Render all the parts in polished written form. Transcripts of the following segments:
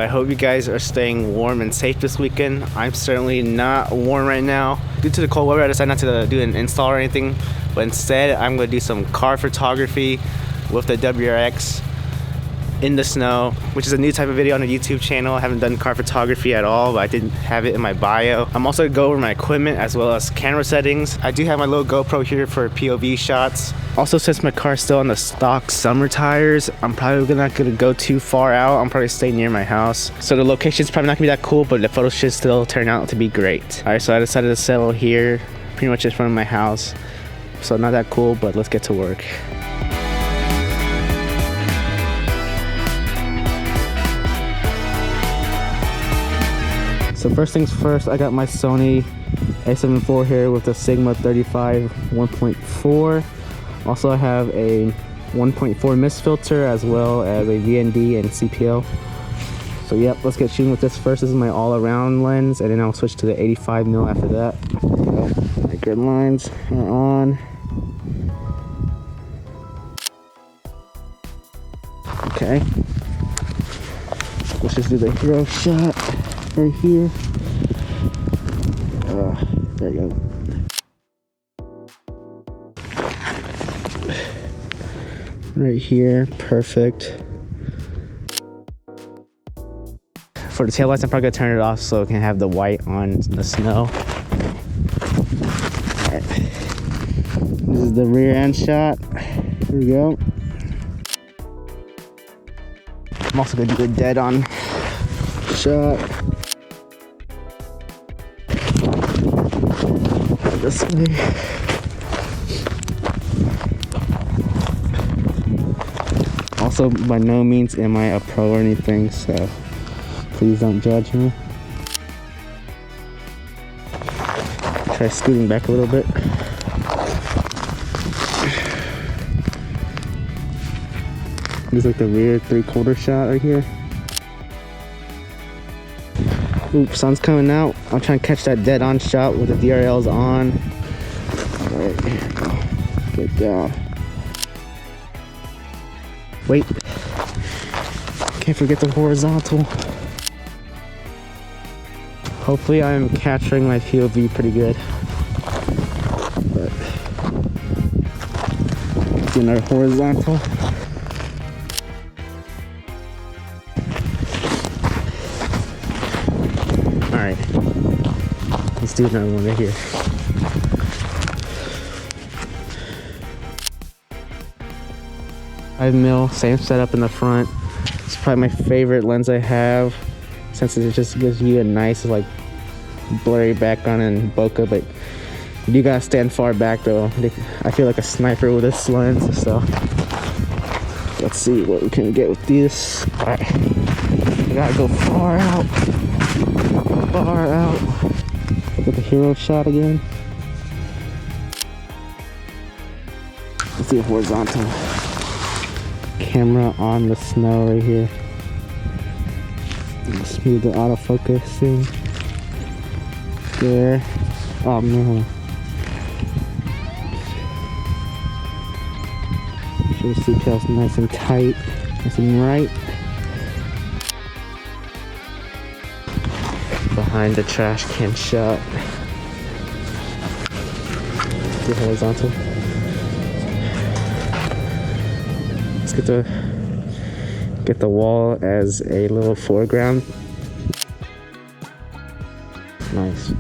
I hope you guys are staying warm and safe this weekend. I'm certainly not warm right now. Due to the cold weather, I decided not to do an install or anything, but instead I'm going to do some car photography with the WRX in the snow, which is a new type of video on the YouTube channel. I haven't done car photography at all, but I didn't have it in my bio. I'm also going to go over my equipment as well as camera settings. I do have my little GoPro here for POV shots. Also, since my car's still on the stock summer tires, I'm probably not going to go too far out. I'm probably stay near my house. So the location's probably not going to be that cool, but the photos should still turn out to be great. Alright, so I decided to settle here, pretty much in front of my house. So not that cool, but let's get to work. So first things first, I got my Sony a7 IV here with the Sigma 35 1.4. Also I have a 1.4 mist filter as well as a VND and CPL. So yep, let's get shooting with this first. This is my all-around lens, and then I'll switch to the 85mm after that. My grid lines are on. Okay. Let's just do the hero shot right here. There you go. Right here, perfect. For the taillights, I'm probably gonna turn it off so it can have the white on the snow. Alright. This is the rear end shot. Here we go. I'm also gonna do a dead on shot. This way. Also, by no means am I a pro or anything, so please don't judge me. Try scooting back a little bit. This is like the rear 3/4 shot right here. Oops, sun's coming out. I'm trying to catch that dead on shot with the DRLs on. Alright, here we go. Get down. Wait. Can't forget the horizontal. Hopefully I'm capturing my POV pretty good. But do another horizontal. Alright, let's do another one right here. $5mm, same setup in the front. It's probably my favorite lens I have, since it just gives you a nice like blurry background and bokeh, but you gotta stand far back though. I feel like a sniper with this lens, so let's see what we can get with this. Alright, I gotta go far out. Far out. Look at the hero shot again. Let's do a horizontal. Camera on the snow right here. Smooth the autofocusing. There. Oh no. Make sure the CPL's nice and tight, nice and right. Behind the trash can shot. Do horizontal. Let's get the wall as a little foreground. Nice.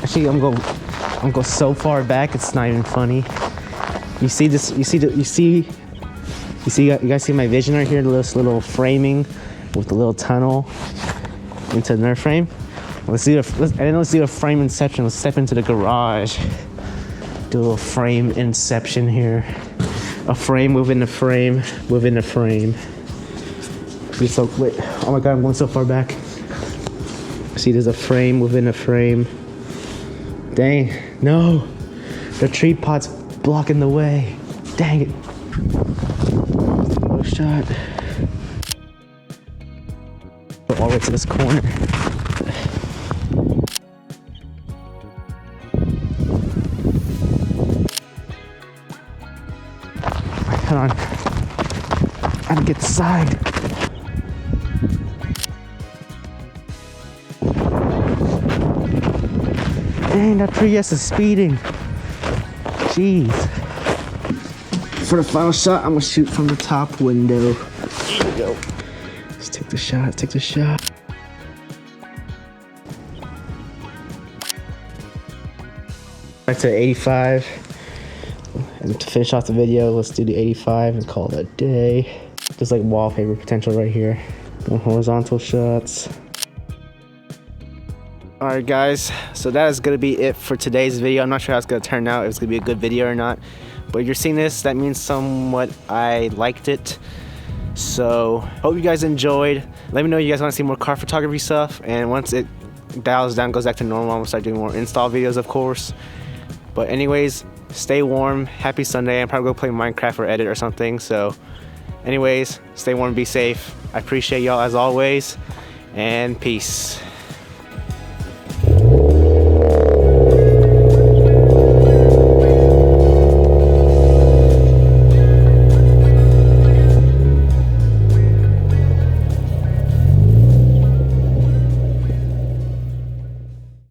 Actually, I'm going so far back it's not even funny. You see this? You guys see my vision right here? This little framing with the little tunnel into the nerf frame. Let's do a frame inception. Let's step into the garage. Do a little frame inception here. A frame within a frame within a frame. So wait, oh my god, I'm going so far back. See, there's a frame within a frame. Dang, no, the tree pot's blocking the way. Dang it. Low shot. Go all the way to this corner. Gotta get side. Dang, that Prius is speeding. Jeez. For the final shot, I'm gonna shoot from the top window. Here we go. Let's take the shot, take the shot. Back to 85. And to finish off the video, let's do the 85 and call it a day. Just like wallpaper potential right here. No horizontal shots. Alright guys, so that is going to be it for today's video. I'm not sure how it's going to turn out, if it's going to be a good video or not. But if you're seeing this, that means somewhat I liked it. So, hope you guys enjoyed. Let me know if you guys want to see more car photography stuff. And once it dials down, goes back to normal, I'm going to start doing more install videos, of course. But anyways, stay warm. Happy Sunday. I'm probably going to play Minecraft or edit or something. So, anyways, stay warm, be safe. I appreciate y'all as always. And peace.